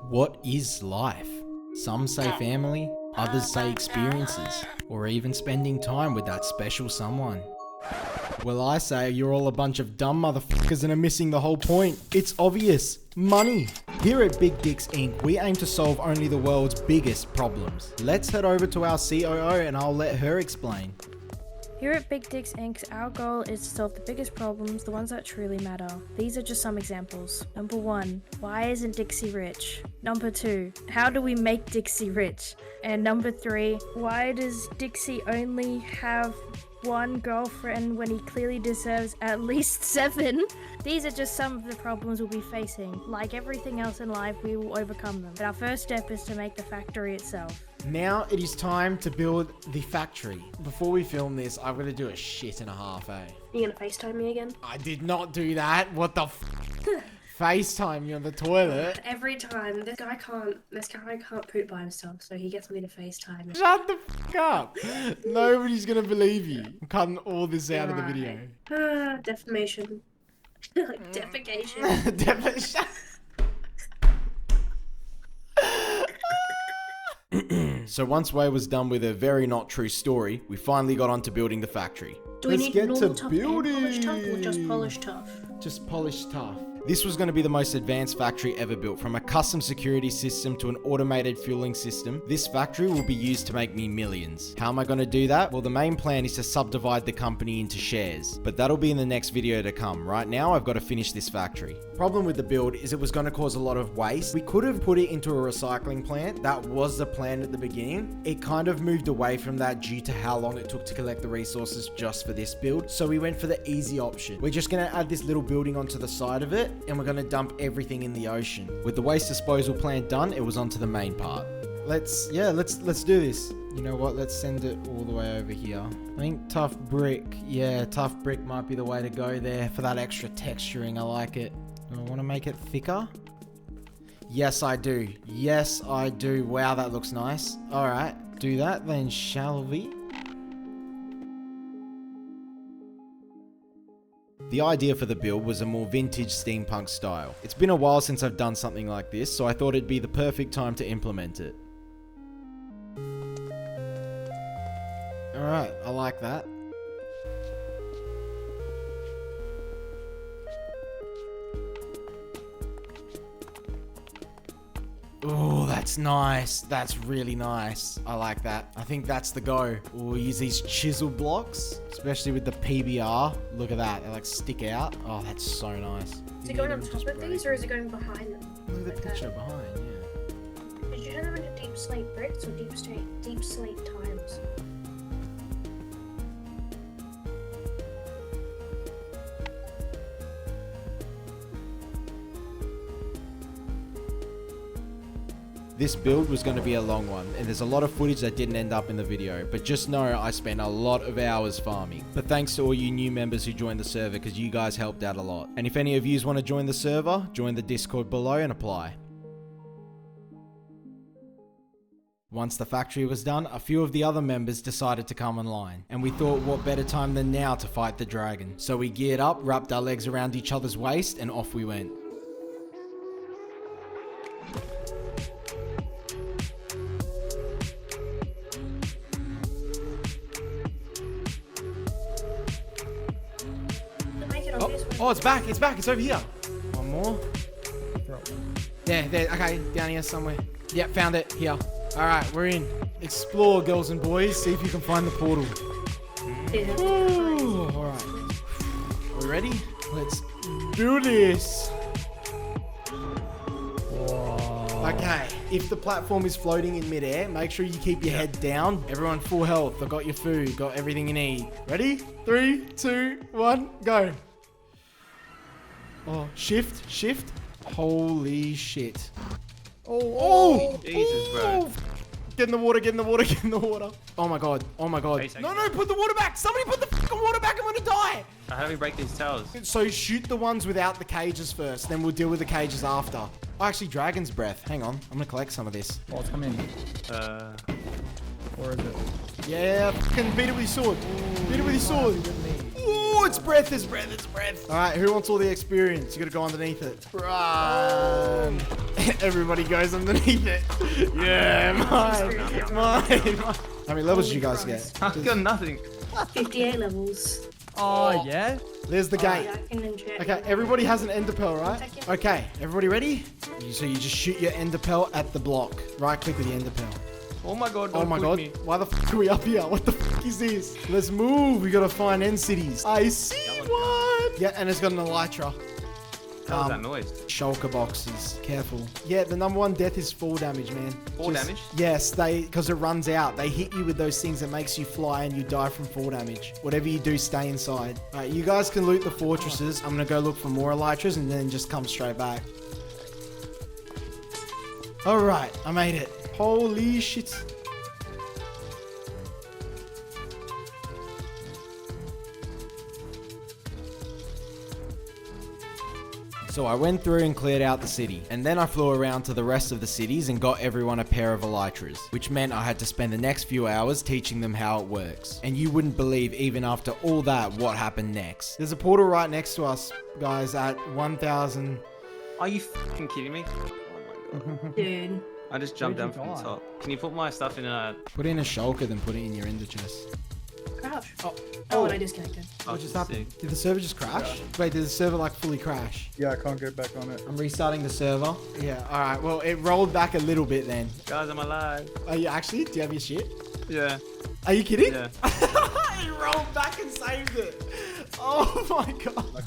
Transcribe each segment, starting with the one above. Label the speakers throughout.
Speaker 1: What is life? Some say family, others say experiences, or even spending time with that special someone. Well, I say you're all a bunch of dumb motherfuckers and are missing the whole point. It's obvious. Money. Here at Big Dicks Inc., we aim to solve only the world's biggest problems. Let's head over to our C.O.O. and I'll let her explain.
Speaker 2: Here at Big Dicks Inc., our goal is to solve the biggest problems, the ones that truly matter. These are just some examples. Number 1, why isn't Dixie rich? Number 2, how do we make Dixie rich? And number 3, why does Dixie only have one girlfriend when he clearly deserves at least 7? These are just some of the problems we'll be facing. Like everything else in life, we will overcome them. But our first step is to make the factory itself.
Speaker 1: Now it is time to build the factory. Before we film this, I'm gonna do a shit and a half, eh?
Speaker 3: You gonna FaceTime me again?
Speaker 1: I did not do that. What the f? FaceTime you on the toilet?
Speaker 3: Every time. This guy can't poop by himself, so he gets me to FaceTime.
Speaker 1: Shut the f up. Nobody's gonna believe you. I'm cutting all this out of the video.
Speaker 3: Defamation. Like defecation.
Speaker 1: Defamation. So once Way was done with a very not true story, we finally got on to building the factory.
Speaker 3: Do we need normal tough and polished tough, or just polished tough?
Speaker 1: Just polished tough. This was going to be the most advanced factory ever built. From a custom security system to an automated fueling system, this factory will be used to make me millions. How am I going to do that? Well, the main plan is to subdivide the company into shares, but that'll be in the next video to come. Right now, I've got to finish this factory. Problem with the build is it was going to cause a lot of waste. We could have put it into a recycling plant. That was the plan at the beginning. It kind of moved away from that due to how long it took to collect the resources just for this build. So we went for the easy option. We're just going to add this little building onto the side of it, and we're going to dump everything in the ocean. With the waste disposal plant done, it was onto the main part. Let's do this. You know what? Let's send it all the way over here. I think tough brick. Yeah, tough brick might be the way to go there for that extra texturing. I like it. Do I want to make it thicker? Yes, I do. Yes, I do. Wow, that looks nice. All right, do that then, shall we? The idea for the build was a more vintage steampunk style. It's been a while since I've done something like this, so I thought it'd be the perfect time to implement it. Alright, I like that. Oh, that's nice. That's really nice. I like that. I think that's the go. We'll use these chisel blocks, especially with the PBR. Look at that. They like stick out. Oh, that's so nice.
Speaker 3: Is it going on top of these or is it going behind them?
Speaker 1: Look at the picture behind, yeah.
Speaker 3: Did you turn them into deep slate bricks or deep slate tiles?
Speaker 1: This build was going to be a long one, and there's a lot of footage that didn't end up in the video, but just know I spent a lot of hours farming. But thanks to all you new members who joined the server, because you guys helped out a lot. And if any of yous want to join the server, join the Discord below and apply. Once the factory was done, a few of the other members decided to come online, and we thought what better time than now to fight the dragon. So we geared up, wrapped our legs around each other's waist, and off we went. Oh, it's back, it's over here. One more. There, okay, down here somewhere. Yep, found it, here. All right, we're in. Explore, girls and boys, see if you can find the portal.
Speaker 3: Yeah.
Speaker 1: Ooh, all right. Are we ready? Let's do this. Whoa. Okay, if the platform is floating in midair, make sure you keep your head down. Everyone full health, I've got your food, got everything you need. Ready? 3, 2, 1, go. Oh, shift. Holy shit. Oh,
Speaker 4: Jesus, bro.
Speaker 1: Get in the water. Oh my god. No, put the water back. Somebody put the fucking water back. I'm gonna die.
Speaker 4: How do we break these towers?
Speaker 1: So shoot the ones without the cages first, then we'll deal with the cages after. Oh, actually, dragon's breath. Hang on. I'm gonna collect some of this.
Speaker 5: Oh, it's coming.
Speaker 1: Or is it? Yeah, fucking beat it with your sword. Beat it with your sword. Oh, it's breath, it's breath, it's breath. All right, who wants all the experience? You gotta go underneath it. Run. Everybody goes underneath it. Yeah, mine. How many levels did you guys get?
Speaker 4: I've got nothing.
Speaker 3: 58 levels.
Speaker 5: Oh, yeah?
Speaker 1: There's the gate.
Speaker 3: Yeah, I can enchant
Speaker 1: Okay,
Speaker 3: it.
Speaker 1: everybody has an ender pearl, right?
Speaker 3: Second.
Speaker 1: Okay, everybody ready? So you just shoot your ender pearl at the block. Right click with the ender pearl.
Speaker 4: Oh my god,
Speaker 1: Oh
Speaker 4: don't
Speaker 1: my
Speaker 4: push
Speaker 1: god,
Speaker 4: me.
Speaker 1: why the f are we up here? What the f is this? Let's move. We gotta find end cities. I see one. Yeah, and it's got an elytra.
Speaker 4: What was that noise?
Speaker 1: Shulker boxes. Careful. Yeah, the number one death is fall damage, man.
Speaker 4: Fall damage?
Speaker 1: Yes, because it runs out. They hit you with those things that makes you fly and you die from fall damage. Whatever you do, stay inside. All right, you guys can loot the fortresses. I'm gonna go look for more elytras and then just come straight back. All right, I made it. Holy shit. So I went through and cleared out the city, and then I flew around to the rest of the cities and got everyone a pair of elytras, which meant I had to spend the next few hours teaching them how it works. And you wouldn't believe, even after all that, what happened next. There's a portal right next to us, guys, at 1,000.
Speaker 4: Are you fucking kidding me? Oh my god.
Speaker 3: Dude.
Speaker 4: I just jumped
Speaker 5: Where'd
Speaker 4: down
Speaker 5: you
Speaker 4: from the
Speaker 5: die?
Speaker 4: top. Can you put my stuff in a...
Speaker 1: Put in a shulker, then put it in your ender chest.
Speaker 3: Crouch.
Speaker 1: Oh.
Speaker 3: Oh, and I disconnected.
Speaker 1: What just
Speaker 4: sick.
Speaker 1: happened? Did the server just crash? Wait, did the server like fully crash?
Speaker 6: Yeah, I can't get back on it.
Speaker 1: I'm restarting the server. Yeah, alright, well, it rolled back a little bit then.
Speaker 4: Guys, I'm alive.
Speaker 1: Are you actually? Do you have your shit?
Speaker 4: Yeah.
Speaker 1: Are you kidding?
Speaker 4: Yeah.
Speaker 1: It rolled back and saved it. Oh my god.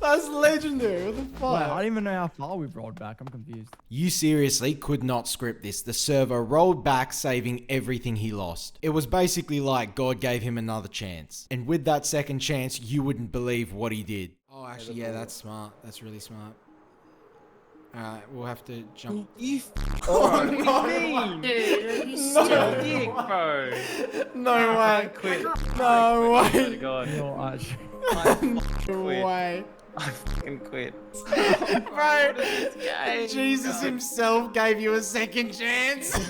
Speaker 1: That's legendary. What the fuck?
Speaker 5: Wait, I don't even know how far we've rolled back. I'm confused.
Speaker 1: You seriously could not script this. The server rolled back, saving everything he lost. It was basically like God gave him another chance. And with that second chance, you wouldn't believe what he did. Oh, actually, yeah, that's smart. That's really smart. Alright, we'll have to jump.
Speaker 4: You what do you mean?
Speaker 3: Dude, he's
Speaker 1: No.
Speaker 3: still...
Speaker 4: Dick, bro.
Speaker 1: No way.
Speaker 4: Quit.
Speaker 1: No
Speaker 4: I swear to
Speaker 1: way.
Speaker 4: God.
Speaker 5: You're actually...
Speaker 4: I fucking
Speaker 1: No
Speaker 4: quit.
Speaker 1: way.
Speaker 4: I fucking quit.
Speaker 1: Bro,
Speaker 4: game?
Speaker 1: Jesus himself gave you a second chance.
Speaker 6: That's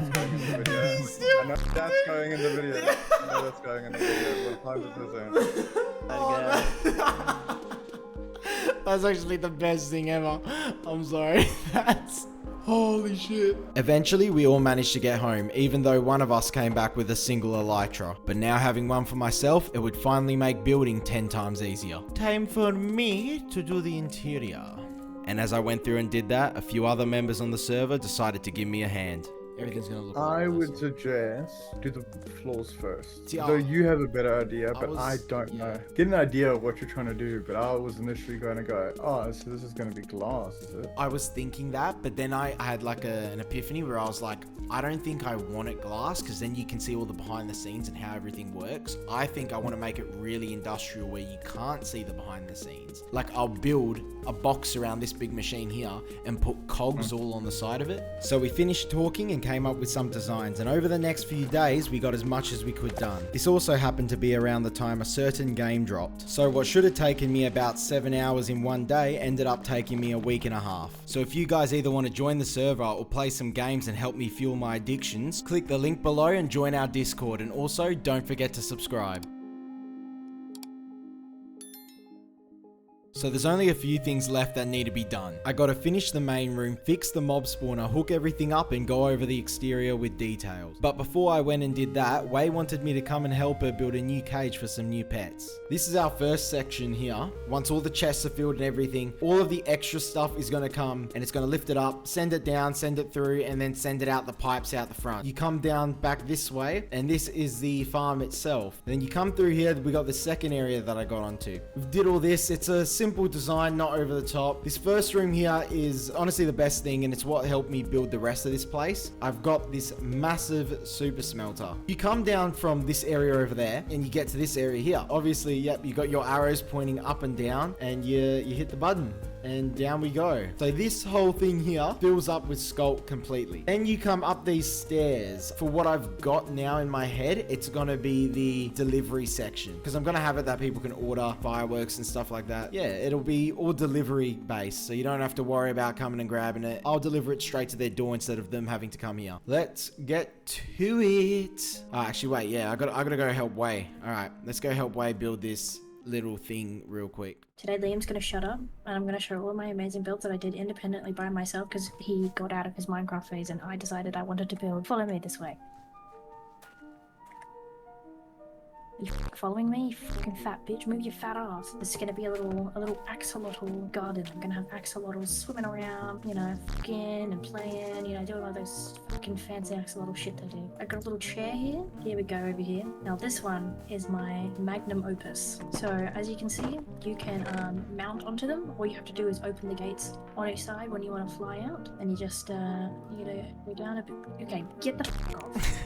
Speaker 6: going in the video. I know that's going in the video. I know that's going in the video. 100%.
Speaker 1: That's actually the best thing ever. I'm sorry. That's... Holy shit. Eventually, we all managed to get home, even though one of us came back with a single elytra. But now having one for myself, it would finally make building 10 times easier. Time for me to do the interior. And as I went through and did that, a few other members on the server decided to give me a hand. Everything's gonna look like
Speaker 6: I
Speaker 1: this.
Speaker 6: would suggest do the floors first.
Speaker 1: See,
Speaker 6: So
Speaker 1: I-
Speaker 6: you have a better idea, but I
Speaker 1: was-
Speaker 6: don't
Speaker 1: yeah.
Speaker 6: know. Get an idea of what you're trying to do, but I was initially going to go, oh, so this is going to be glass, is it?
Speaker 1: I was thinking that, but then I had like an epiphany where I was like, I don't think I want it glass, because then you can see all the behind the scenes and how everything works. I think I want to make it really industrial where you can't see the behind the scenes. Like I'll build a box around this big machine here and put cogs all on the side of it. So we finished talking and came up with some designs, and over the next few days we got as much as we could done. This also happened to be around the time a certain game dropped. So what should have taken me about 7 hours in one day ended up taking me a week and a half. So if you guys either want to join the server or play some games and help me fuel my addictions, click the link below and join our Discord, and also don't forget to subscribe. So there's only a few things left that need to be done. I gotta finish the main room, fix the mob spawner, hook everything up and go over the exterior with details. But before I went and did that, Wei wanted me to come and help her build a new cage for some new pets. This is our first section here. Once all the chests are filled and everything, all of the extra stuff is gonna come and it's gonna lift it up, send it down, send it through, and then send it out the pipes out the front. You come down back this way, and this is the farm itself. Then you come through here, we got the second area that I got onto. We did all this, it's a simple design, not over the top. This first room here is honestly the best thing, and it's what helped me build the rest of this place. I've got this massive super smelter. You come down from this area over there and you get to this area here. Obviously, yep, you got your arrows pointing up and down, and you hit the button. and down we go. So this whole thing here fills up with sculpt completely. Then you come up these stairs. For what I've got now in my head, it's gonna be the delivery section, because I'm gonna have it that people can order fireworks and stuff like that. Yeah, it'll be all delivery based, so you don't have to worry about coming and grabbing it. I'll deliver it straight to their door instead of them having to come here. Let's get to it. Oh, actually, wait, yeah, I gotta go help Way. All right, let's go help Way build this little thing real quick.
Speaker 2: Today Liam's going to shut up and I'm going to show all my amazing builds that I did independently by myself because he got out of his Minecraft phase and I decided I wanted to build. Follow me this way. You following me? You fucking fat bitch. Move your fat ass. This is gonna be a little axolotl garden. I'm gonna have axolotls swimming around, you know, fucking and playing, you know, doing all those fucking fancy axolotl shit they do. I got a little chair here. Here we go over here. Now this one is my magnum opus. So as you can see, you can mount onto them. All you have to do is open the gates on each side when you want to fly out, and you just you know, go down a bit. Okay, get the fuck off.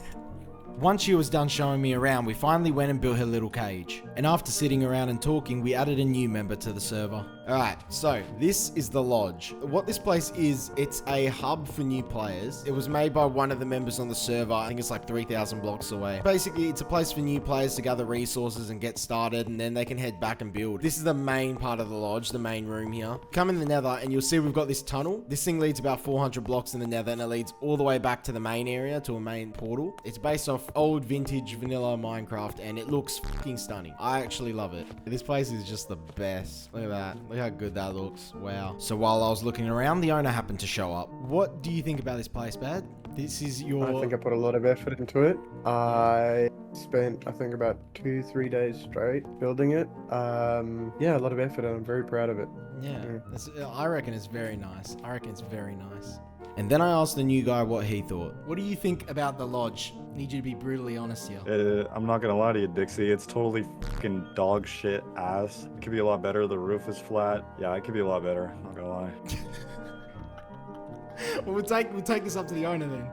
Speaker 1: Once she was done showing me around, we finally went and built her little cage. And after sitting around and talking, we added a new member to the server. Alright, so this is the lodge. What this place is, it's a hub for new players. It was made by one of the members on the server. I think it's like 3,000 blocks away. Basically, it's a place for new players to gather resources and get started, and then they can head back and build. This is the main part of the lodge, the main room here. Come in the nether and you'll see we've got this tunnel. This thing leads about 400 blocks in the nether, and it leads all the way back to the main area, to a main portal. It's based off old vintage vanilla Minecraft, and it looks fucking stunning. I actually love it. This place is just the best. Look at that. Look how good that looks. Wow. So while I was looking around, the owner happened to show up. What do you think about this place, Bad? This is your...
Speaker 7: I think I put a lot of effort into it. I spent, I think, about 2-3 days straight building it. Yeah, a lot of effort, and I'm very proud of it.
Speaker 1: Yeah, I reckon it's very nice. I reckon it's very nice. And then I asked the new guy what he thought. What do you think about the lodge? Need you to be brutally honest here.
Speaker 6: I'm not gonna lie to you, Dixie. It's totally fucking dog shit ass. It could be a lot better. The roof is flat. Yeah, it could be a lot better. Not gonna lie.
Speaker 1: Well, we'll take this up to the owner then.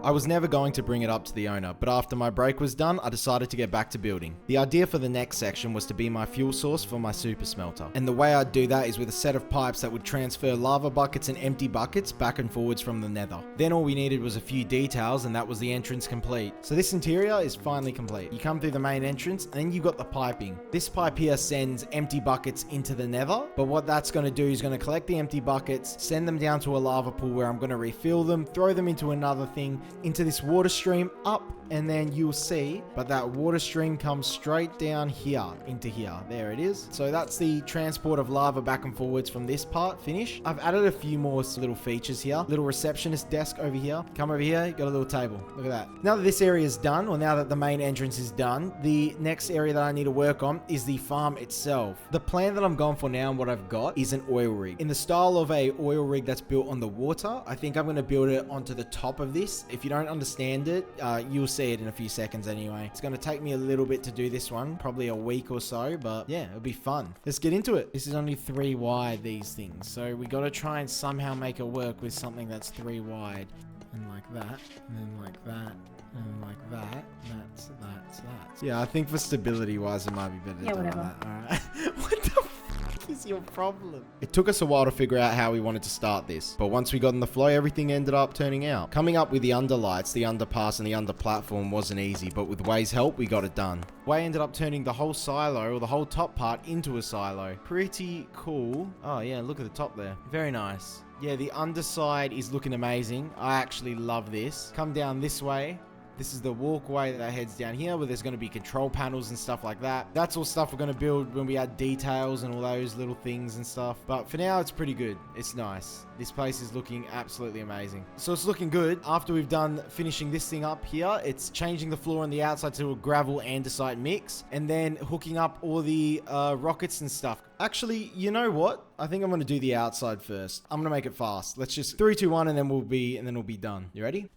Speaker 1: I was never going to bring it up to the owner, but after my break was done, I decided to get back to building. The idea for the next section was to be my fuel source for my super smelter. And the way I'd do that is with a set of pipes that would transfer lava buckets and empty buckets back and forwards from the nether. Then all we needed was a few details, and that was the entrance complete. So this interior is finally complete. You come through the main entrance, and then you got the piping. This pipe here sends empty buckets into the nether, but what that's going to do is going to collect the empty buckets, send them down to a lava pool where I'm going to refill them, throw them into another thing, into this water stream up, and then you'll see, but that water stream comes straight down here into here. There it is. So that's the transport of lava back and forwards from this part finished. I've added a few more little features here. Little receptionist desk over here. Come over here, got a little table. Look at that. Now that this area is done, or now that the main entrance is done, the next area that I need to work on is the farm itself. The plan that I'm going for now and what I've got is an oil rig. In the style of a oil rig that's built on the water, I think I'm going to build it onto the top of this. If you don't understand it, you'll see it in a few seconds anyway. It's going to take me a little bit to do this one, probably a week or so, but yeah, it'll be fun. Let's get into it. This is only 3 wide, these things, so we got to try and somehow make it work with something that's 3 wide, and like that, and then like that, and like that. That's that. Yeah, I think for stability wise, it might be better to do
Speaker 2: whatever.
Speaker 1: that. All right. What the fuck is your problem? It took us a while to figure out how we wanted to start this, but once we got in the flow, everything ended up turning out. Coming up with the underlights, the underpass, and the under platform wasn't easy, but with Way's help, we got it done. Way ended up turning the whole silo, or the whole top part, into a silo. Pretty cool. Oh yeah, look at the top there. Very nice. Yeah, the underside is looking amazing. I actually love this. Come down this way. This is the walkway that heads down here, where there's going to be control panels and stuff like that. That's all stuff we're going to build when we add details and all those little things and stuff. But for now, it's pretty good. It's nice. This place is looking absolutely amazing. So it's looking good. After we've done finishing this thing up here, it's changing the floor on the outside to a gravel andesite mix, and then hooking up all the rockets and stuff. Actually, you know what? I think I'm going to do the outside first. I'm going to make it fast. Let's just 3, 2, 1, and then we'll be done. You ready?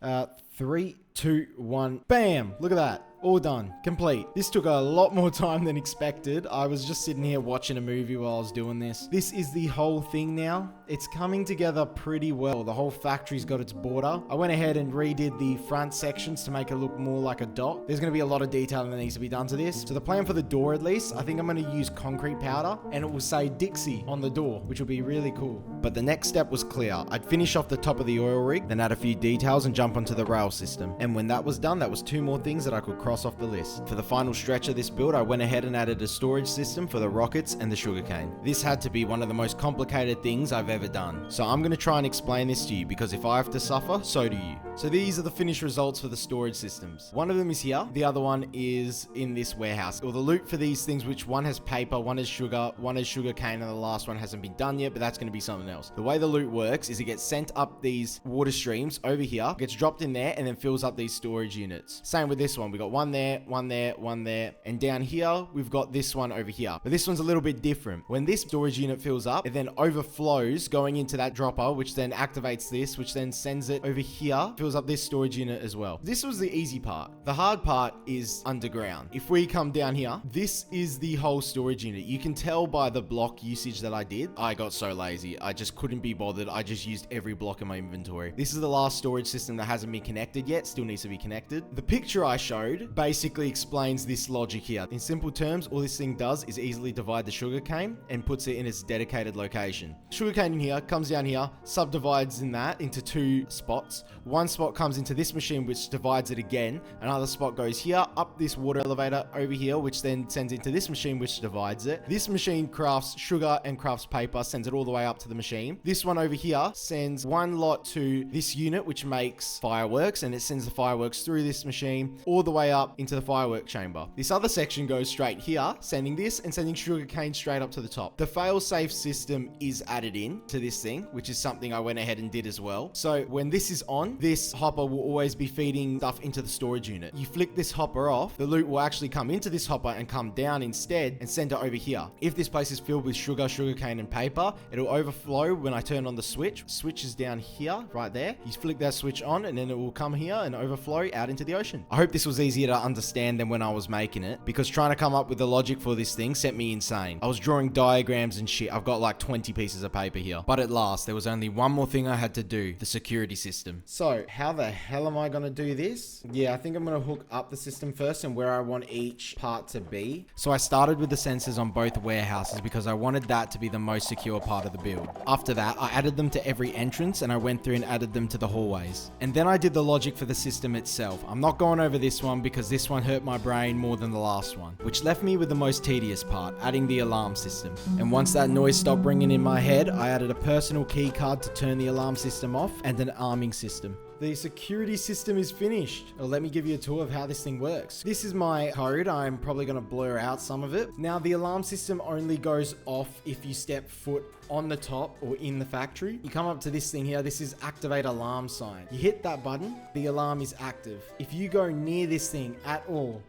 Speaker 1: 3, 2, 1. Bam! Look at that. All done. Complete. This took a lot more time than expected. I was just sitting here watching a movie while I was doing this. This is the whole thing now. It's coming together pretty well. The whole factory's got its border. I went ahead and redid the front sections to make it look more like a dot. There's going to be a lot of detail that needs to be done to this. So the plan for the door, at least, I think I'm going to use concrete powder and it will say Dixie on the door, which will be really cool. But the next step was clear. I'd finish off the top of the oil rig, then add a few details and jump onto the rail system. And when that was done, that was 2 more things that I could cross off the list. For the final stretch of this build, I went ahead and added a storage system for the rockets and the sugarcane. This had to be one of the most complicated things I've ever done. So I'm going to try and explain this to you because if I have to suffer, so do you. So these are the finished results for the storage systems. One of them is here. The other one is in this warehouse. Or the loot for these things, which one has paper, one has sugar, one has sugarcane, and the last one hasn't been done yet, but that's going to be something else. The way the loot works is it gets sent up these water streams over here, gets dropped in there, and then fills up these storage units. Same with this one. We got one there, one there, one there, and down here, we've got this one over here. But this one's a little bit different. When this storage unit fills up, it then overflows going into that dropper, which then activates this, which then sends it over here, fills up this storage unit as well. This was the easy part. The hard part is underground. If we come down here, this is the whole storage unit. You can tell by the block usage that I did. I got so lazy. I just couldn't be bothered. I just used every block in my inventory. This is the last storage system that hasn't been connected yet. Still needs to be connected. The picture I showed basically explains this logic here. In simple terms, all this thing does is easily divide the sugarcane and puts it in its dedicated location. Sugarcane in here comes down here, subdivides in that into 2 spots. One spot comes into this machine, which divides it again. Another spot goes here, up this water elevator over here, which then sends into this machine, which divides it. This machine crafts sugar and crafts paper, sends it all the way up to the machine. This one over here sends one lot to this unit, which makes fireworks, and it sends the fireworks through this machine all the way up into the firework chamber. This other section goes straight here, sending this and sending sugarcane straight up to the top. The fail-safe system is added in to this thing, which is something I went ahead and did as well. So when this is on, this hopper will always be feeding stuff into the storage unit. You flick this hopper off, the loot will actually come into this hopper and come down instead and send it over here. If this place is filled with sugar, sugarcane, and paper, it'll overflow when I turn on the switch. Switch is down here, right there. You flick that switch on and then it will come here and overflow out into the ocean. I hope this was easier to understand than when I was making it, because trying to come up with the logic for this thing sent me insane. I was drawing diagrams and shit. I've got like 20 pieces of paper here. But at last, there was only one more thing I had to do, the security system. So how the hell am I going to do this? Yeah, I think I'm going to hook up the system first and where I want each part to be. So I started with the sensors on both warehouses because I wanted that to be the most secure part of the build. After that, I added them to every entrance and I went through and added them to the hallways. And then I did the logic for the system itself. I'm not going over this one because this one hurt my brain more than the last one, which left me with the most tedious part, adding the alarm system. And once that noise stopped ringing in my head, I added a personal key card to turn the alarm system off and an arming system. The security system is finished. Well, let me give you a tour of how this thing works. This is my code. I'm probably going to blur out some of it. Now, the alarm system only goes off if you step foot on the top or in the factory. You come up to this thing here. This is activate alarm sign. You hit that button, the alarm is active. If you go near this thing at all,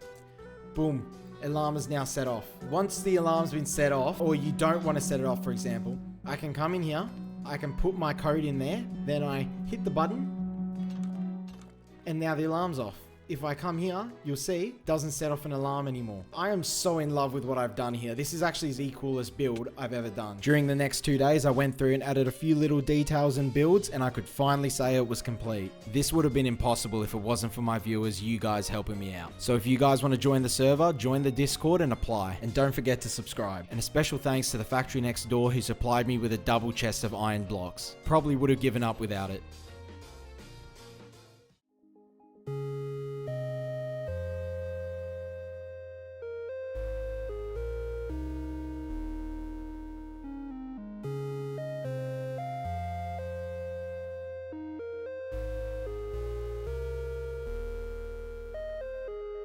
Speaker 1: boom, alarm is now set off. Once the alarm's been set off, or you don't want to set it off, for example, I can come in here, I can put my code in there, then I hit the button, and now the alarm's off. If I come here, you'll see, it doesn't set off an alarm anymore. I am so in love with what I've done here. This is actually the coolest build I've ever done. During the next 2 days, I went through and added a few little details and builds, and I could finally say it was complete. This would have been impossible if it wasn't for my viewers, you guys helping me out. So if you guys want to join the server, join the Discord and apply. And don't forget to subscribe. And a special thanks to the factory next door who supplied me with a double chest of iron blocks. Probably would have given up without it.